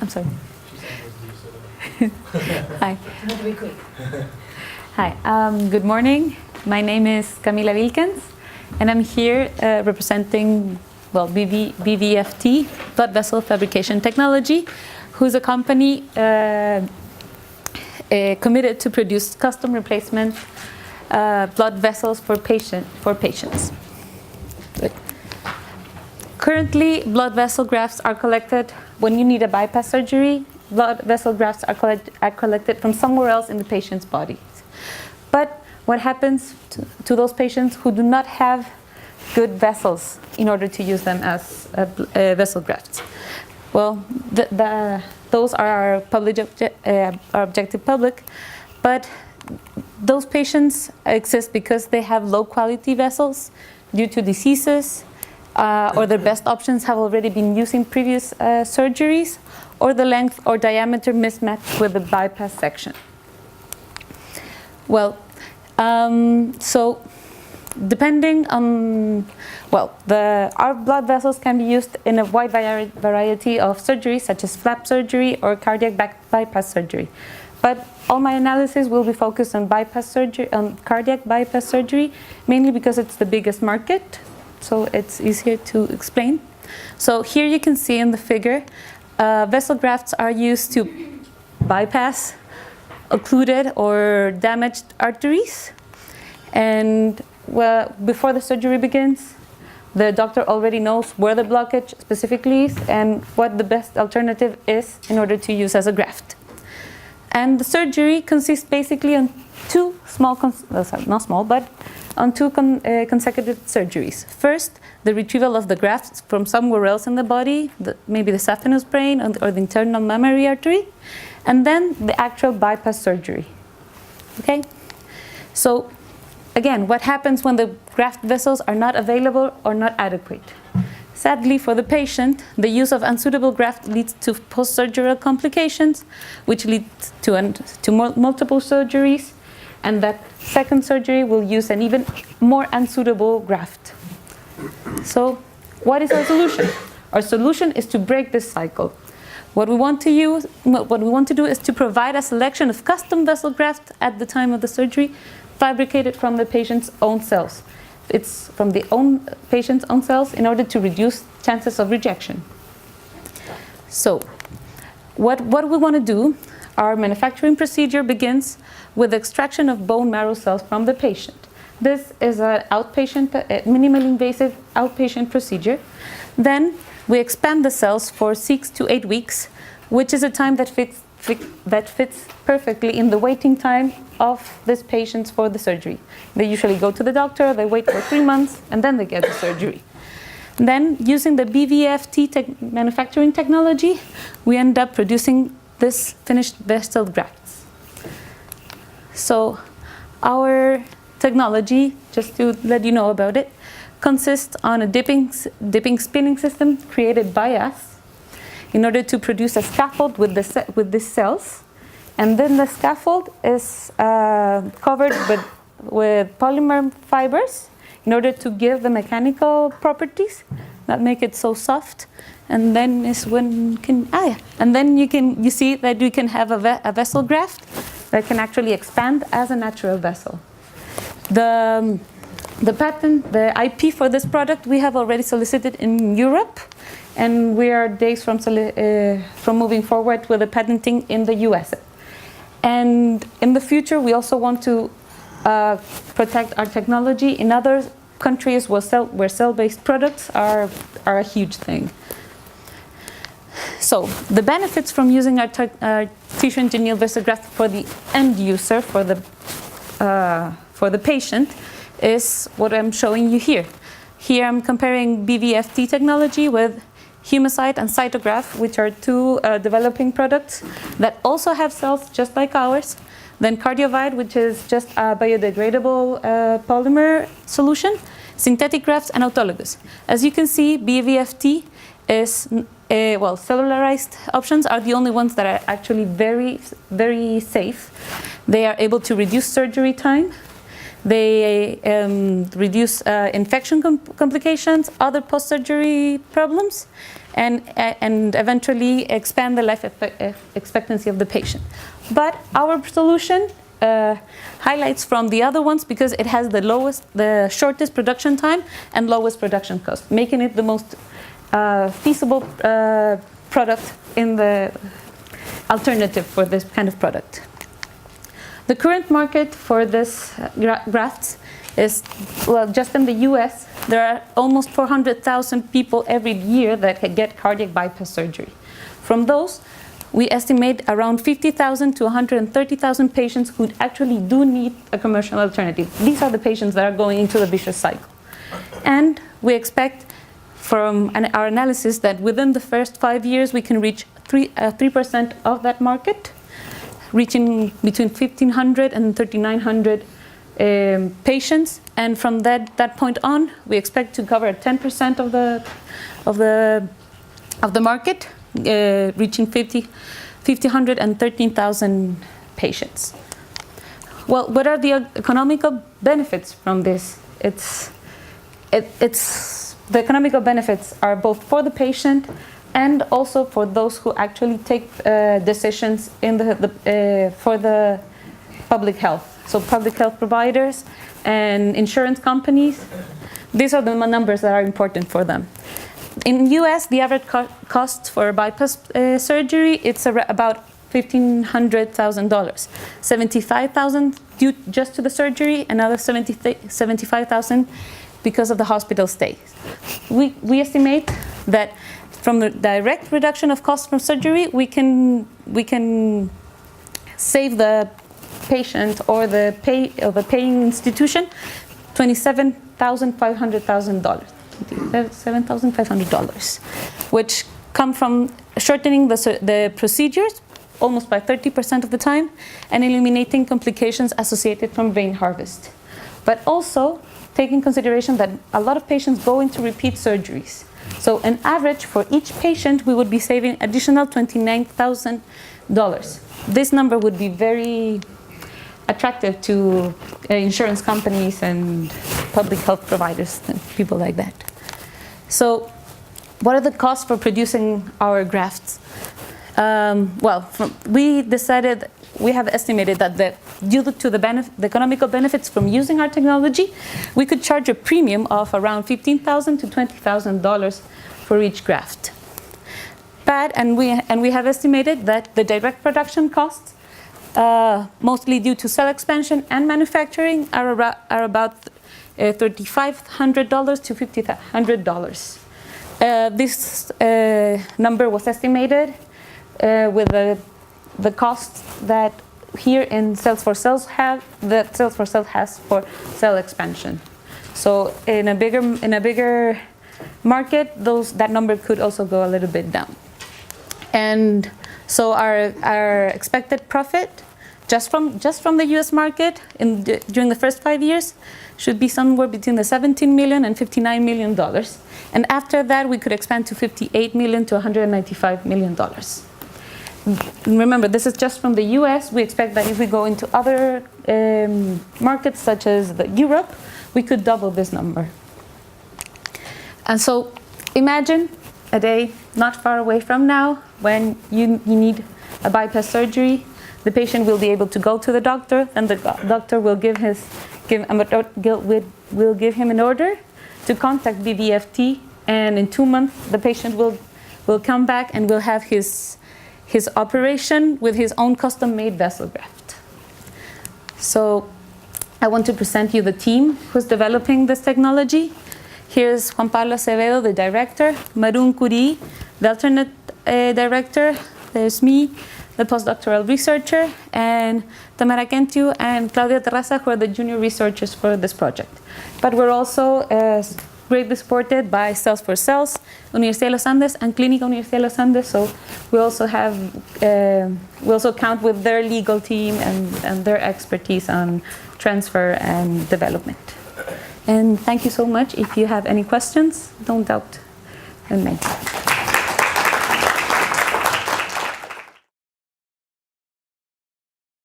I'm sorry. Hi. Hi. Good morning. My name is Camila Wilkens, and I'm here representing, BVFT, Blood Vessel Fabrication Technology, who's a company committed to produce custom replacement blood vessels for patients. Good. Currently, blood vessel grafts are collected when you need a bypass surgery. Blood vessel grafts are collected from somewhere else in the patient's body. But what happens to those patients who do not have good vessels in order to use them as vessel grafts? Well, those are our objective public, but those patients exist because they have low quality vessels due to diseases, or their best options have already been using previous surgeries, or the length or diameter mismatch with the bypass section. Well, so depending on, our blood vessels can be used in a wide variety of surgeries, such as flap surgery or cardiac bypass surgery. But all my analysis will be focused on bypass surgery, on cardiac bypass surgery, mainly because it's the biggest market, so it's easier to explain. So here you can see in the figure, vessel grafts are used to bypass occluded or damaged arteries, and before the surgery begins, the doctor already knows where the blockage specifically is and what the best alternative is in order to use as a graft. And the surgery consists basically on two consecutive surgeries. First, the retrieval of the grafts from somewhere else in the body, maybe the saphenous brain or the internal mammary artery, and then the actual bypass surgery. Okay? So, again, what happens when the graft vessels are not available or not adequate? Sadly for the patient, the use of unsuitable graft leads to post-surgical complications, which leads to multiple surgeries, and that second surgery will use an even more unsuitable graft. So, what is our solution? Our solution is to break this cycle. What we want to do is to provide a selection of custom vessel grafts at the time of the surgery, fabricated from the patient's own cells. It's from the patient's own cells in order to reduce chances of rejection. So, what we want to do, our manufacturing procedure begins with extraction of bone marrow cells from the patient. This is an outpatient, minimally invasive outpatient procedure. Then we expand the cells for 6 to 8 weeks, which is a time that fits perfectly in the waiting time of these patients for the surgery. They usually go to the doctor, they wait for 3 months, and then they get the surgery. Then, using the BVFT manufacturing technology, we end up producing this finished vessel grafts. So, our technology, just to let you know about it, consists on a dipping spinning system created by us in order to produce a scaffold with these cells. And then the scaffold is covered with polymer fibers in order to give the mechanical properties that make it so soft. And then and then you see that you can have a vessel graft that can actually expand as a natural vessel. The patent, the IP for this product, we have already solicited in Europe, and we are days from moving forward with the patenting in the US. And in the future, we also want to protect our technology in other countries where cell-based products are a huge thing. So the benefits from using our tissue-engineered vessel graft for the end user, for the patient, is what I'm showing you here. Here I'm comparing BVFT technology with Humacyte and Cytograph, which are two developing products that also have cells just like ours. Then Cardiovide, which is just a biodegradable polymer solution, synthetic grafts, and autologous. As you can see, BVFT is, cellularized options are the only ones that are actually very, very safe. They are able to reduce surgery time. They reduce infection complications, other post-surgery problems, and eventually expand the life expectancy of the patient. But our solution highlights from the other ones because it has the shortest production time and lowest production cost, making it the most feasible product in the alternative for this kind of product. The current market for this grafts is, well, just in the US, there are almost 400,000 people every year that get cardiac bypass surgery. From those, we estimate around 50,000 to 130,000 patients who actually do need a commercial alternative. These are the patients that are going into the vicious cycle. And we expect from our analysis that within the first 5 years, we can reach 3% of that market, reaching between 1,500 and 3,900 patients, and from that point on, we expect to cover 10% of the market, reaching 1,500 and 13,000 patients. Well, what are the economical benefits from this? The economical benefits are both for the patient and also for those who actually take decisions for the public health. So public health providers and insurance companies, these are the numbers that are important for them. In US, the average cost for bypass surgery, it's about $1,500,000. $75,000 due just to the surgery, another $75,000 because of the hospital stays. We estimate that from the direct reduction of costs from surgery, we can save the patient or the paying institution $7,500, which come from shortening the procedures almost by 30% of the time and eliminating complications associated from vein harvest. But also taking consideration that a lot of patients go into repeat surgeries. So on average, for each patient, we would be saving additional $29,000. This number would be very attractive to insurance companies and public health providers and people like that. So what are the costs for producing our grafts? We have estimated that due to the economical benefits from using our technology, we could charge a premium of around $15,000 to $20,000 for each graft. And we have estimated that the direct production costs, mostly due to cell expansion and manufacturing, are about $3,500 to $5,500. This number was estimated with the costs that here in Cells for Cells has for cell expansion. So in a bigger market, that number could also go a little bit down. And so our expected profit just from the US market during the first 5 years should be somewhere between the $17 million and $59 million. And after that, we could expand to $58 million to $195 million. Remember, this is just from the US. We expect that if we go into other markets such as Europe, we could double this number. And so imagine a day not far away from now when you need a bypass surgery. The patient will be able to go to the doctor, and the doctor will give him an order to contact VVFT, and in 2 months the patient will come back and will have his operation with his own custom-made vessel graft. So I want to present you the team who's developing this technology. Here's Juan Pablo Acevedo, the director, Marun Curi, the alternate director. There's me, the postdoctoral researcher, and Tamara Kentiu and Claudia Terraza, who are the junior researchers for this project. But we're also greatly supported by Cells for Cells, Universidad de los Andes, and Clínica Universidad de los Andes. So we also count with their legal team and their expertise on transfer and development. And thank you so much. If you have any questions, don't doubt in me.